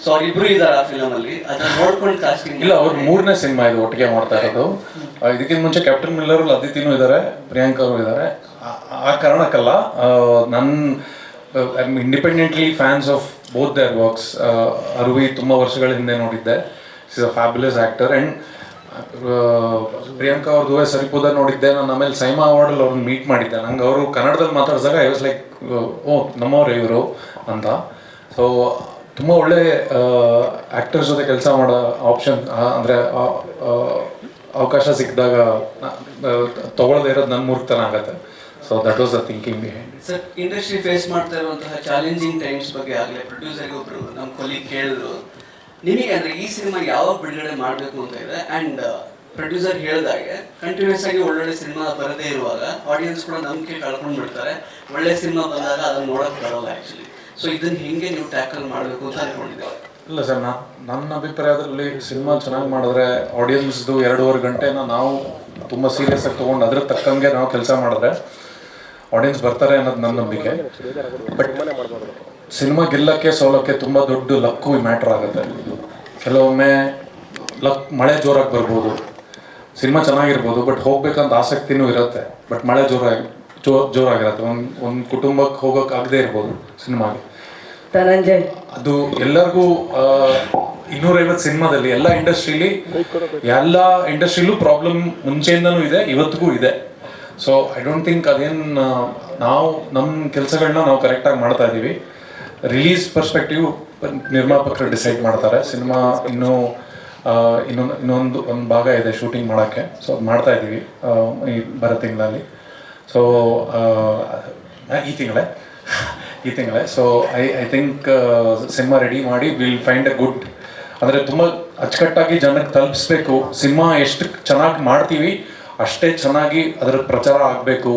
So ಅವ್ರಿಬ್ರು ಇದ್ದಾರೆ ಆ ಫಿಲಮ್ ಅಲ್ಲಿ, ಅದನ್ನ ನೋಡ್ಕೊಂಡು ಕಾಸ್ಟಿಂಗ್. ಇಲ್ಲ, ಅವ್ರು 3ನೇ ಸಿನಿಮಾ ಇದು ಒಟ್ಟಿಗೆ ಮಾಡ್ತಾ ಇರೋದು. ಇದಕ್ಕಿಂತ ಮುಂಚೆ ಕ್ಯಾಪ್ಟನ್ ಮಿಲ್ಲರ್ ಅದಿತಿನೂ ಇದ್ದಾರೆ, ಪ್ರಿಯಾಂಕಾ ಅವರು ಇದ್ದಾರೆ. ಆ ಕಾರಣಕ್ಕಲ್ಲ, I am independently fans of both their works. Aruvi ತುಂಬ ವರ್ಷಗಳ ಹಿಂದೆ ನೋಡಿದ್ದೆ, is a fabulous actor. And Priyanka ಅವ್ರದ್ದು ಸರಿಪೋದ ನೋಡಿದ್ದೆ ನಾನು. ಆಮೇಲೆ ಸೈಮಾ ಅವಾರ್ಡಲ್ಲಿ ಅವ್ರನ್ನ ಮೀಟ್ ಮಾಡಿದ್ದೆ. ನಂಗೆ ಅವರು ಕನ್ನಡದಲ್ಲಿ ಮಾತಾಡಿದಾಗ ಐ ವಾಸ್ ಲೈಕ್, ಓ ನಮ್ಮವ್ರೆ ಇವರು ಅಂತ. ಸೊ ತುಂಬ ಒಳ್ಳೆ ಆ್ಯಕ್ಟರ್ಸ್ ಜೊತೆ ಕೆಲಸ ಮಾಡೋ ಆಪ್ಷನ್ ಅಂದರೆ ಅವಕಾಶ ಸಿಕ್ಕಿದಾಗ ತೊಗೊಳ್ಳದೇ ಇರೋದು ನನ್ನ ಮೂರ್ತನ ಆಗುತ್ತೆ. So that was the thinking behind. Sir, industry face ಮಾಡ್ತಾ ಇರುವಂತಹ ಚಾಲೆಂಜಿಂಗ್ ಟೈಮ್ಸ್ ಬಗ್ಗೆ ಆಗಲೇ ಪ್ರೊಡ್ಯೂಸರ್ಗೆ ಒಬ್ಬರು ನಮ್ಮ ಕೊಲೀಗ್ ಕೇಳಿದ್ರು, ನಿಮಗೆ ಅಂದರೆ ಈ ಸಿನಿಮಾ ಯಾವಾಗ ಬಿಡುಗಡೆ ಮಾಡಬೇಕು ಅಂತ ಇದೆ. ಆ್ಯಂಡ್ ಪ್ರೊಡ್ಯೂಸರ್ ಹೇಳಿದಾಗೆ ಕಂಟಿನ್ಯೂಸ್ ಆಗಿ ಒಳ್ಳೊಳ್ಳೆ ಸಿನಿಮಾ ಬರದೇ ಇರುವಾಗ ಆಡಿಯನ್ಸ್ ಕೂಡ ನಂಬಿಕೆ ಕಳ್ಕೊಂಡು ಬಿಡ್ತಾರೆ. ಒಳ್ಳೆ ಸಿನಿಮಾ ಬಂದಾಗ ಅದನ್ನು ನೋಡೋಕೆ ಬರೋಲ್ಲ ಆ್ಯಕ್ಚುಲಿ. ಸೊ ಇದನ್ನು ಹೇಗೆ ನೀವು ಟ್ಯಾಕಲ್ ಮಾಡಬೇಕು ಅಂತ ಅಂದ್ಕೊಂಡಿದ್ದೇವೆ. ಇಲ್ಲ ಸರ್, ನನ್ನ ಅಭಿಪ್ರಾಯದಲ್ಲಿ ಸಿನಿಮಾ ಚೆನ್ನಾಗಿ ಮಾಡಿದ್ರೆ ಆಡಿಯನ್ಸ್ದು 2.5 ಗಂಟೆನ ನಾವು ತುಂಬ ಸೀರಿಯಸ್ ಆಗಿ ತೊಗೊಂಡು ಅದ್ರ ತಕ್ಕಂಗೆ ನಾವು ಕೆಲಸ ಮಾಡಿದ್ರೆ ಆಡಿಯನ್ಸ್ ಬರ್ತಾರೆ ಅನ್ನೋದು ನನ್ನ ನಂಬಿಕೆ. ಬಟ್ ಸಿನಿಮಾ ಗೆಲ್ಲಕ್ಕೆ ಸೋಲಕ್ಕೆ ತುಂಬ ದೊಡ್ಡ ಲಕ್ಕು ಮ್ಯಾಟ್ರ್ ಆಗುತ್ತೆ. ಕೆಲವೊಮ್ಮೆ ಮಳೆ ಜೋರಾಗಿ ಬರ್ಬೋದು, ಸಿನಿಮಾ ಚೆನ್ನಾಗಿರ್ಬೋದು, ಬಟ್ ಹೋಗ್ಬೇಕಂತ ಆಸಕ್ತಿನೂ ಇರುತ್ತೆ, ಬಟ್ ಮಳೆ ಜೋರಾಗಿರುತ್ತೆ. ಒಂದು ಕುಟುಂಬಕ್ಕೆ ಹೋಗೋಕ್ಕಾಗದೇ ಇರ್ಬೋದು ಸಿನಿಮಾಗೆ. ಧನಂಜಯ್, ಅದು ಎಲ್ಲರಿಗೂ 250 ಸಿನಿಮಾದಲ್ಲಿ ಎಲ್ಲ ಇಂಡಸ್ಟ್ರಿಲೂ ಪ್ರಾಬ್ಲಮ್ ಮುಂಚೆಯಿಂದನೂ ಇದೆ, ಇವತ್ತಿಗೂ ಇದೆ. ಸೊ ಐ ಡೋಂಟ್ ಥಿಂಕ್ ಅದೇನು ನಾವು ನಮ್ಮ ಕೆಲಸಗಳನ್ನ ನಾವು ಕರೆಕ್ಟಾಗಿ ಮಾಡ್ತಾ ಇದ್ದೀವಿ. ರಿಲೀಸ್ ಪರ್ಸ್ಪೆಕ್ಟಿವ್ ನಿರ್ಮಾಪಕರು ಡಿಸೈಡ್ ಮಾಡ್ತಾರೆ. ಸಿನಿಮಾ ಇನ್ನೊಂದು ಭಾಗ ಇದೆ ಶೂಟಿಂಗ್ ಮಾಡೋಕ್ಕೆ. ಸೊ ಅದು ಮಾಡ್ತಾ ಇದ್ದೀವಿ ಈ ಬರೋ ತಿಂಗಳಲ್ಲಿ. ಸೊ ಈ ತಿಂಗಳೇ so I think cinema ready ಮಾಡಿ ವಿಲ್ ಫೈಂಡ್ ಎ ಗುಡ್, ಅಂದರೆ ತುಂಬ ಅಚ್ಚುಕಟ್ಟಾಗಿ ಜನಕ್ಕೆ ತಲುಪಿಸ್ಬೇಕು. ಸಿನಿಮಾ ಎಷ್ಟು ಚೆನ್ನಾಗಿ ಮಾಡ್ತೀವಿ ಅಷ್ಟೇ ಚೆನ್ನಾಗಿ ಅದರ ಪ್ರಚಾರ ಆಗಬೇಕು.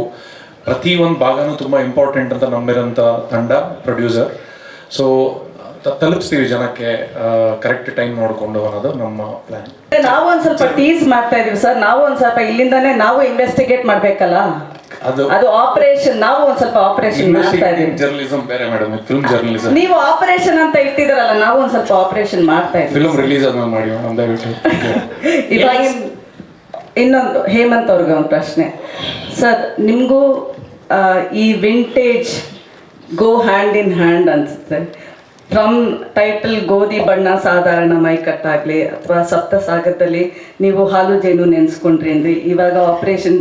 ಪ್ರತಿ ಒಂದು ಭಾಗನೂ ತುಂಬ ಇಂಪಾರ್ಟೆಂಟ್ ಅಂತ ನಂಬಿರೋಂಥ ತಂಡ ಪ್ರೊಡ್ಯೂಸರ್. ಸೊ ತಲುಪಿಸ್ತೀವಿ ಜನಕ್ಕೆ ಕರೆಕ್ಟ್ ಟೈಮ್ ನೋಡಿಕೊಂಡು ಅನ್ನೋದು ನಮ್ಮ ಪ್ಲ್ಯಾನ್. ನಾವು ಒಂದು ಸ್ವಲ್ಪ ಟೀಸ್ ಮಾಡ್ತಾ ಇದೀವಿ ಸರ್. ನಾವು ಒಂದು ಸ್ವಲ್ಪ ಇಲ್ಲಿಂದಾನೇ ನಾವು ಇನ್ವೆಸ್ಟಿಗೇಟ್ ಮಾಡಬೇಕಲ್ಲ, ಅದು ಆಪರೇಷನ್. ನಾವು ಒಂದು ಸ್ವಲ್ಪ ಆಪರೇಷನ್ ಮಾಡ್ತಾ ಇದೀವಿ. ಜರ್ನಲಿಸಂ ಬೇರೆ ಮೇಡಮ್, ಫಿಲ್ಮ್ ಜರ್ನಲಿಸಂ. ನೀವು ಆಪರೇಷನ್ ಅಂತ ಇಟ್ಟಿದ್ರಲ್ಲ, ನಾವು ಒಂದು ಸ್ವಲ್ಪ ಆಪರೇಷನ್ ಮಾಡ್ತಾ ಇದೀವಿ. ಫಿಲ್ಮ್ ರಿಲೀಸ್ ಆದ್ಮೇಲೆ ಮಾಡಿ ದಯವಿಟ್ಟು. ಇವಾಗ ಇನ್ನೊಂದು ಹೇಮಂತ್ ಅವ್ರಿಗೆ ಒಂದು ಪ್ರಶ್ನೆ ಸರ್. ನಿಮಗೂ ಈ vintage go hand in hand ಅನ್ಸುತ್ತೆ. ಫ್ರಮ್ ಟೈಟಲ್ ಗೋಧಿ ಬಣ್ಣ ಸಾಧಾರಣ ಮೈಕಟ್ಟಾಗಲಿ ಅಥವಾ ಸಪ್ತಸಾಗರದಲ್ಲಿ ನೀವು ಹಾಲು ಜೇನು ನೆನೆಸ್ಕೊಂಡ್ರಿ ಅಂದರೆ, ಇವಾಗ ಆಪರೇಷನ್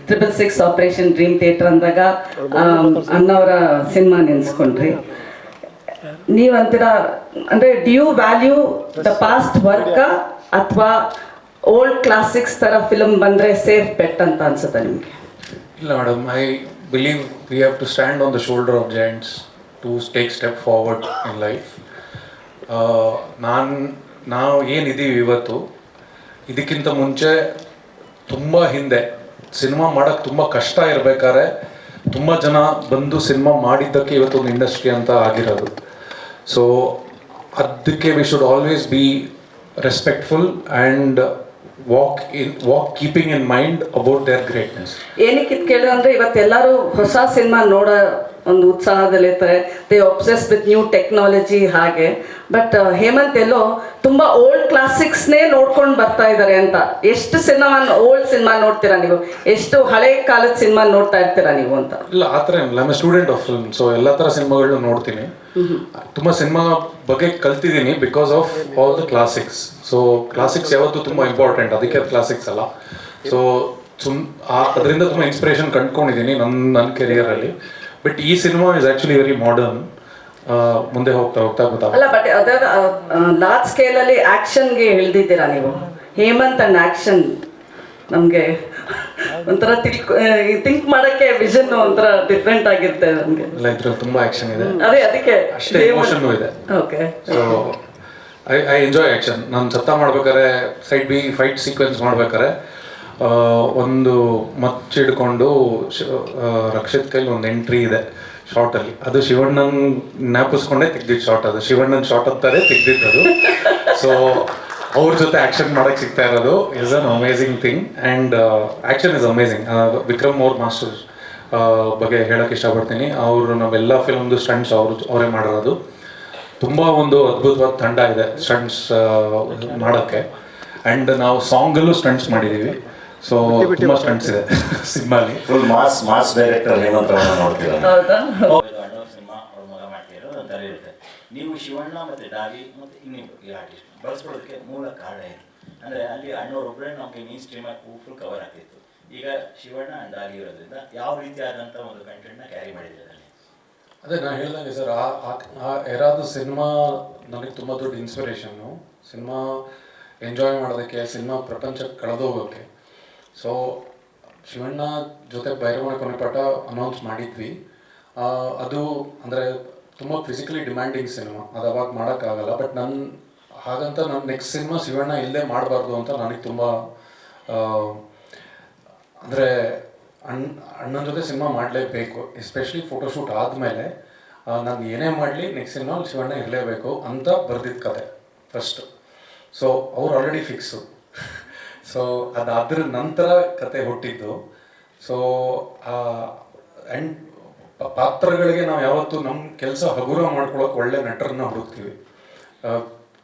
666 ಆಪರೇಷನ್ ಡ್ರೀಮ್ ಥಿಯೇಟರ್ ಅಂದಾಗ ಅನ್ನವರ ಸಿನಿಮಾ ನೆನೆಸ್ಕೊಂಡ್ರಿ. ನೀವಂತೀರ ಅಂದರೆ do you value the past work ಅಥವಾ ಓಲ್ಡ್ ಕ್ಲಾಸಿಕ್ಸ್ ಥರ ಫಿಲಮ್ ಬಂದರೆ ಸೇಫ್ ಬೆಟ್ ಅಂತ ಅನ್ಸುತ್ತೆ ನಿಮಗೆ? ಇಲ್ಲ madam, I believe we have to stand on the shoulder of giants to take step forward in life. ನಾವು ಏನಿದ್ದೀವಿ ಇವತ್ತು, ಇದಕ್ಕಿಂತ ಮುಂಚೆ ತುಂಬ ಹಿಂದೆ ಸಿನಿಮಾ ಮಾಡೋಕ್ಕೆ ತುಂಬ ಕಷ್ಟ ಇರಬೇಕಾದ್ರೆ ತುಂಬ ಜನ ಬಂದು ಸಿನಿಮಾ ಮಾಡಿದ್ದಕ್ಕೆ ಇವತ್ತೊಂದು ಇಂಡಸ್ಟ್ರಿ ಅಂತ ಆಗಿರೋದು. ಸೊ ಅದಕ್ಕೆ we should always B respectful and walk keeping in mind about there greatness. ಏನಕ್ಕೆ ಕೇಳಿದ್ರೆ ಇವತ್ತೆಲ್ಲರೂ ಹೊಸ ಸಿನಿಮಾ ನೋಡೋ ಒಂದು ಉತ್ಸಾಹದಲ್ಲಿರ್ತಾರೆ. ದೇ ಒಬ್ಸೆಸ್ ವಿತ್ ನ್ಯೂ ಟೆಕ್ನಾಲಜಿ ಹಾಗೆ. ಬಟ್ ಹೇಮಂತ್ ಎಲ್ಲೋ ತುಂಬ ಓಲ್ಡ್ ಕ್ಲಾಸಿಕ್ಸ್ನೇ ನೋಡ್ಕೊಂಡು ಬರ್ತಾ ಇದ್ದಾರೆ ಅಂತ. ಎಷ್ಟು ಓಲ್ಡ್ ಸಿನಿಮಾ ನೋಡ್ತೀರಾ ನೀವು? ಎಷ್ಟು ಹಳೆ ಕಾಲದ ಸಿನಿಮಾ ನೋಡ್ತಾ ಇರ್ತೀರಾ ನೀವು ಅಂತ? ಇಲ್ಲ, ಆ ಥರ ಏನಿಲ್ಲ. I am student of film. So ಎಲ್ಲ ಥರ ಸಿನಿಮಾಗಳನ್ನ ನೋಡ್ತೀನಿ. ತುಂಬ ಸಿನಿಮಾ ಬಗ್ಗೆ ಕಲ್ತಿದ್ದೀನಿ because of all the classics. So classics ಯಾವತ್ತೂ ತುಂಬ ಇಂಪಾರ್ಟೆಂಟ್, ಅದಕ್ಕೆ ಅದು ಕ್ಲಾಸಿಕ್ಸ್ ಅಲ್ಲ. ಸೊ ಅದರಿಂದ ತುಂಬ ಇನ್ಸ್ಪಿರೇಷನ್ ಕಂಡ್ಕೊಂಡಿದ್ದೀನಿ ನನ್ನ ಕೆರಿಯರಲ್ಲಿ. ಬಟ್ ಈ cinema is actually very modern. ಮುಂದೆ ಹೋಗ್ತಾ ಗೊತ್ತಾಗುತ್ತೆ. ಅಲ್ಲ, ಬಟ್ ಅದರ ಲಾರ್ಜ್ ಸ್ಕೇಲಲ್ಲಿ ಆ್ಯಕ್ಷನ್ಗೆ ಇಳಿದಿದ್ದೀರಾ ನೀವು. ಹೇಮಂತ್ ಅಂಡ್ ಆ್ಯಕ್ಷನ್ ನಮಗೆ ಒಂಥರ ಥಿಂಕ್ ಮಾಡೋಕ್ಕೆ ವಿಷನ್ ಒಂಥರ ಡಿಫ್ರೆಂಟ್ ಆಗಿರುತ್ತೆ ನಮಗೆ. ಇಲ್ಲ, ಇದ್ರಲ್ಲಿ ತುಂಬ ಆ್ಯಕ್ಷನ್ ಇದೆ, ಅದಕ್ಕೆ ಅಷ್ಟೇ ಎಮೋಷನ್ನು ಇದೆ. Okay. So I enjoy action. ನಾನು ಸತ್ತ ಮಾಡ್ಬೇಕಾದ್ರೆ ಸೈಡ್ ಬಿ ಫೈಟ್ ಸೀಕ್ವೆನ್ಸ್ ಮಾಡ್ಬೇಕಾದ್ರೆ ಒಂದು ಮಚ್ಚಿಡ್ಕೊಂಡು ರಕ್ಷಿತ್ ಕೈಲಿ ಒಂದು ಎಂಟ್ರಿ ಇದೆ ಶಾರ್ಟಲ್ಲಿ. ಅದು ಶಿವಣ್ಣನ ಜ್ಞಾಪಿಸ್ಕೊಂಡೇ ತೆಗ್ದಿದ್ದು ಶಾರ್ಟ್. ಅದು ಶಿವಣ್ಣನ ಶಾರ್ಟ್ ಅಂತಾರೆ ತೆಗ್ದಿದ್ದು. ಸೊ ಅವ್ರ ಜೊತೆ ಆ್ಯಕ್ಷನ್ ಮಾಡೋಕ್ಕೆ ಸಿಗ್ತಾ ಇರೋದು is an amazing thing. And action is amazing. Vikram ಅವ್ರ ಮಾಸ್ಟರ್ ಬಗ್ಗೆ ಹೇಳೋಕ್ಕೆ ಇಷ್ಟಪಡ್ತೀನಿ. ಅವರು ನಾವೆಲ್ಲ ಫಿಲ್ಮ್ದು ಸ್ಟಂಟ್ಸ್ ಅವರೇ ಮಾಡಿರೋದು. ತುಂಬ ಒಂದು ಅದ್ಭುತವಾದ ತಂಡ ಇದೆ ಸ್ಟಂಟ್ಸ್ ಮಾಡೋಕ್ಕೆ. ಆ್ಯಂಡ್ ನಾವು ಸಾಂಗಲ್ಲೂ ಸ್ಟಂಟ್ಸ್ ಮಾಡಿದ್ದೀವಿ. ಸೊ ತುಂಬ ಸ್ಟಂಟ್ಸ್ ಇದೆ ಸಿನಿಮಾಲಿ. ಫುಲ್ ಮಾಸ್ ಡೈರೆಕ್ಟರ್ ಹೇಮಂತ್ ರವಣ ನೋಡ್ತೀರಾ? ಹೌದಾ? ಅಣ್ಣ ಸಿನಿಮಾ ಅವ್ರ ಮಗ ಮಾಡ್ತಿರೋ ಒಂಥರ ಇರುತ್ತೆ. ನೀವು ಶಿವಣ್ಣ ಮತ್ತು ಡಾಲಿ ಮತ್ತು ಇನ್ನಿಬ್ಬರು ಈ ಆರ್ಟಿಸ್ಟ್ ಬಳಸ್ಕೊಳ್ಳೋದಕ್ಕೆ ಮೂಲ ಕಾರಣ ಏನು? ಅಂದರೆ ಅಲ್ಲಿ ಅಣ್ಣವ್ರೊಬ್ಬರೇ ನಮಗೆ ಮೀನ್ ಸ್ಟ್ರೀಮಾಗಿ ಫುಲ್ ಕವರ್ ಆಗ್ತಿತ್ತು. ಈಗ ಶಿವಣ್ಣ ಆ್ಯಂಡ್ ಡಾಲಿ ಇರೋದ್ರಿಂದ ಯಾವ ರೀತಿಯಾದಂಥ ಒಂದು ಕಂಟೆಂಟ್ನ ಕ್ಯಾರಿ ಮಾಡಿದ್ದಾರೆ ಅಲ್ಲಿ? ಅದೇ ನಾನು ಹೇಳ್ದಂಗೆ ಸರ್, ಆ ಎರಾದ ಸಿನಿಮಾ ನನಗೆ ತುಂಬ ದೊಡ್ಡ ಇನ್ಸ್ಪಿರೇಷನ್ನು. ಸಿನಿಮಾ ಎಂಜಾಯ್ ಮಾಡೋದಕ್ಕೆ, ಸಿನಿಮಾ ಪ್ರಪಂಚಕ್ಕೆ ಕಳೆದೋಗೋಕ್ಕೆ. ಸೊ ಶಿವಣ್ಣ ಜೊತೆ ಭೈರವನ ಕೊನೆಪಾಠ ಅನೌನ್ಸ್ ಮಾಡಿದ್ವಿ. ಅದು ಅಂದರೆ ತುಂಬ ಫಿಸಿಕಲಿ ಡಿಮ್ಯಾಂಡಿಂಗ್ ಸಿನಿಮಾ, ಅದು ಅವಾಗ ಮಾಡೋಕ್ಕಾಗಲ್ಲ. ಬಟ್ ಹಾಗಂತ ನನ್ನ ನೆಕ್ಸ್ಟ್ ಸಿನಿಮಾ ಶಿವಣ್ಣ ಇಲ್ಲದೆ ಮಾಡಬಾರ್ದು ಅಂತ ನನಗೆ ತುಂಬ ಅಂದರೆ ಅಣ್ಣನ ಜೊತೆ ಸಿನಿಮಾ ಮಾಡಲೇಬೇಕು. ಎಸ್ಪೆಷಲಿ ಫೋಟೋಶೂಟ್ ಆದಮೇಲೆ ನಾನು ಏನೇ ಮಾಡಲಿ ನೆಕ್ಸ್ಟ್ ಸಿನಿಮಾ ಶಿವಣ್ಣ ಇರಲೇಬೇಕು ಅಂತ ಬರೆದಿದ್ದ ಕತೆ ಫಸ್ಟು. ಸೊ ಅವ್ರು ಆಲ್ರೆಡಿ ಫಿಕ್ಸು. ಸೊ ಅದಾದ್ರ ನಂತರ ಕತೆ ಹುಟ್ಟಿದ್ದು. ಸೊ ಆ್ಯಂಡ್ ಪಾತ್ರಗಳಿಗೆ ನಾವು ಯಾವತ್ತೂ ನಮ್ಮ ಕೆಲಸ ಹಗುರ ಮಾಡ್ಕೊಳಕ್ಕೆ ಒಳ್ಳೆ ನಟರನ್ನ ಹುಡುಕ್ತೀವಿ.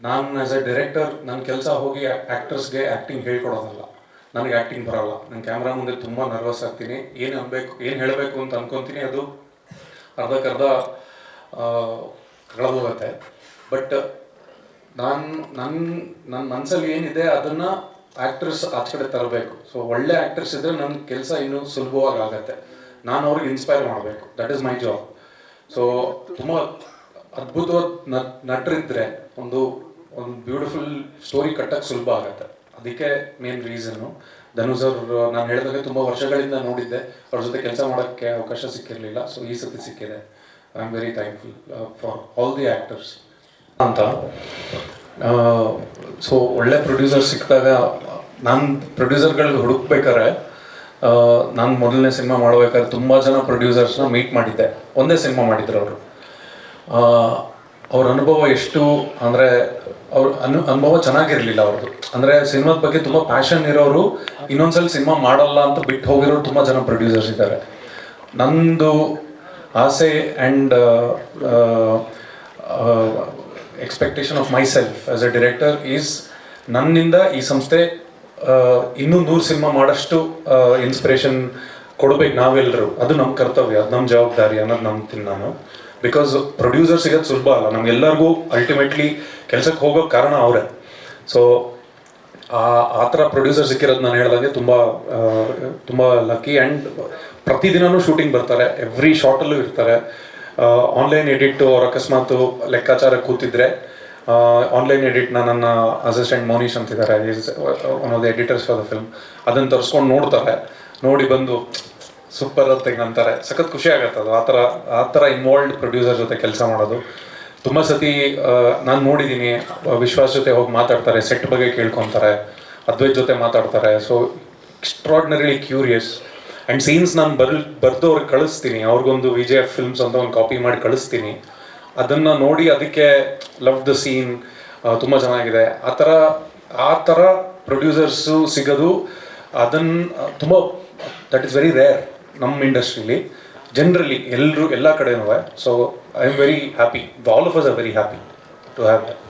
ನಾನು ಆ್ಯಸ್ ಎ ಡೈರೆಕ್ಟರ್ ನನ್ನ ಕೆಲಸ ಹೋಗಿ ಆ್ಯಕ್ಟರ್ಸ್ಗೆ ಆ್ಯಕ್ಟಿಂಗ್ ಹೇಳ್ಕೊಡೋದಲ್ಲ. ನನಗೆ ಆ್ಯಕ್ಟಿಂಗ್ ಬರೋಲ್ಲ. ನಾನು ಕ್ಯಾಮ್ರಾ ಮುಂದೆ ತುಂಬ ನರ್ವಸ್ ಆಗ್ತೀನಿ. ಏನು ಅನ್ಬೇಕು, ಏನು ಹೇಳಬೇಕು ಅಂತ ಅನ್ಕೊತೀನಿ, ಅದು ಅರ್ಧಕ್ಕರ್ಧ ಕಳೆದೋಗುತ್ತೆ. ಬಟ್ ನನ್ನ ಮನಸ್ಸಲ್ಲಿ ಏನಿದೆ ಅದನ್ನು ಆ್ಯಕ್ಟರ್ಸ್ ಆಚೆ ಕಡೆ ತರಬೇಕು. ಸೊ ಒಳ್ಳೆ ಆ್ಯಕ್ಟರ್ಸ್ ಇದ್ದರೆ ನನ್ನ ಕೆಲಸ ಇನ್ನೂ ಸುಲಭವಾಗಿ ಆಗುತ್ತೆ. ನಾನು ಅವ್ರಿಗೆ ಇನ್ಸ್ಪೈರ್ ಮಾಡಬೇಕು. That is my job. So ತುಂಬ ಅದ್ಭುತವಾದ ನಟರಿದ್ದರೆ ಒಂದು ಬ್ಯೂಟಿಫುಲ್ ಸ್ಟೋರಿ ಕಟ್ಟಕ್ಕೆ ಸುಲಭ ಆಗುತ್ತೆ. ಅದಕ್ಕೆ ಮೇನ್ ರೀಸನ್ನು. ಧನುಷ್ ಅವರು ನಾನು ಹೇಳಿದಾಗ ತುಂಬ ವರ್ಷಗಳಿಂದ ನೋಡಿದ್ದೆ, ಅವ್ರ ಜೊತೆ ಕೆಲಸ ಮಾಡೋಕ್ಕೆ ಅವಕಾಶ ಸಿಕ್ಕಿರಲಿಲ್ಲ. ಸೊ ಈ ಸತಿ ಸಿಕ್ಕಿದೆ. I am very thankful for all the actors ಅಂತ. ಸೊ ಒಳ್ಳೆ ಪ್ರೊಡ್ಯೂಸರ್ ಸಿಕ್ಕಿದಾಗ ನಾನು ಪ್ರೊಡ್ಯೂಸರ್ಗಳಿಗೆ ಹುಡುಕ್ಬೇಕಾದ್ರೆ, ನಾನು ಮೊದಲನೇ ಸಿನಿಮಾ ಮಾಡಬೇಕಾದ್ರೆ ತುಂಬ ಜನ ಪ್ರೊಡ್ಯೂಸರ್ಸ್ನ ಮೀಟ್ ಮಾಡಿದ್ದೆ. ಒಂದೇ ಸಿನಿಮಾ ಮಾಡಿದ್ರು ಅವರು. ಅವ್ರ ಅನುಭವ ಎಷ್ಟು ಅಂದರೆ ಅವ್ರ ಅನುಭವ ಚೆನ್ನಾಗಿರಲಿಲ್ಲ ಅವ್ರದ್ದು. ಅಂದರೆ ಸಿನಿಮಾದ ಬಗ್ಗೆ ತುಂಬ ಪ್ಯಾಷನ್ ಇರೋರು ಇನ್ನೊಂದ್ಸಲ ಸಿನಿಮಾ ಮಾಡಲ್ಲ ಅಂತ ಬಿಟ್ಟು ಹೋಗಿರೋರು ತುಂಬ ಜನ ಪ್ರೊಡ್ಯೂಸರ್ಸ್ ಇದ್ದಾರೆ. ನಂದು ಆಸೆ and expectation of my self as A director is, ನನ್ನಿಂದ ಈ ಸಂಸ್ಥೆ ಇನ್ನೂ 100 ಸಿನಿಮಾ ಮಾಡೋಷ್ಟು ಇನ್ಸ್ಪಿರೇಷನ್ ಕೊಡಬೇಕು ನಾವೆಲ್ಲರೂ. ಅದು ನಮ್ಮ ಕರ್ತವ್ಯ, ಅದು ನಮ್ಮ ಜವಾಬ್ದಾರಿ ಅನ್ನೋದು ನಂಬ್ತೀನಿ ನಾನು. ಬಿಕಾಸ್ ಪ್ರೊಡ್ಯೂಸರ್ ಸಿಗೋದು ಸುಲಭ ಅಲ್ಲ. ನಮಗೆಲ್ಲರಿಗೂ ಅಲ್ಟಿಮೇಟ್ಲಿ ಕೆಲಸಕ್ಕೆ ಹೋಗೋ ಕಾರಣ ಅವರೇ. ಸೊ ಆ ಥರ ಪ್ರೊಡ್ಯೂಸರ್ ಸಿಕ್ಕಿರೋದು ನಾನು ಹೇಳಿದಾಗೆ ತುಂಬ ಲಕ್ಕಿ. ಆ್ಯಂಡ್ ಪ್ರತಿದಿನವೂ ಶೂಟಿಂಗ್ ಬರ್ತಾರೆ, ಎವ್ರಿ ಶಾರ್ಟಲ್ಲೂ ಇರ್ತಾರೆ. ಆನ್ಲೈನ್ ಎಡಿಟ್ ಅವ್ರ ಅಕಸ್ಮಾತ್ ಲೆಕ್ಕಾಚಾರ ಕೂತಿದ್ರೆ ಆನ್ಲೈನ್ ಎಡಿಟ್ನ ನನ್ನ ಅಸಿಸ್ಟೆಂಟ್ ಮೋನೀಶ್ ಅಂತಿದ್ದಾರೆ, is one of the editors for the film. ಅದನ್ನು ತರಿಸ್ಕೊಂಡು ನೋಡ್ತಾರೆ, ನೋಡಿ ಬಂದು ಸೂಪರ್ ಅಂತ ಅಂತಾರೆ. ಸಖತ್ ಖುಷಿ ಆಗತ್ತೆ ಅದು. ಆ ಥರ ಇನ್ವಾಲ್ವ್ಡ್ ಪ್ರೊಡ್ಯೂಸರ್ ಜೊತೆ ಕೆಲಸ ಮಾಡೋದು. ತುಂಬ ಸತಿ ನಾನು ನೋಡಿದ್ದೀನಿ, ವಿಶ್ವಾಸ್ ಜೊತೆ ಹೋಗಿ ಮಾತಾಡ್ತಾರೆ, ಸೆಟ್ ಬಗ್ಗೆ ಕೇಳ್ಕೊತಾರೆ, ಅದ್ವೈತ್ ಜೊತೆ ಮಾತಾಡ್ತಾರೆ. So extraordinarily curious. And scenes ನಾನು ಬರೆದು ಅವ್ರಿಗೆ ಕಳಿಸ್ತೀನಿ. ಅವ್ರಿಗೊಂದು VJF ಫಿಲ್ಮ್ಸ್ ಅಂತ ಒಂದು ಕಾಪಿ ಮಾಡಿ ಕಳಿಸ್ತೀನಿ. ಅದನ್ನು ನೋಡಿ ಅದಕ್ಕೆ ಲವ್ ದ ಸೀನ್, ತುಂಬ ಚೆನ್ನಾಗಿದೆ, ಆ ಥರ ಪ್ರೊಡ್ಯೂಸರ್ಸು ಸಿಗೋದು ಅದನ್ನು ತುಂಬ, ದಟ್ ಈಸ್ ವೆರಿ ರೇರ್ ನಮ್ಮ ಇಂಡಸ್ಟ್ರೀಲಿ ಜನರಲಿ ಎಲ್ಲ ಕಡೆನೂ. So I am very happy, all of us are very happy to have that.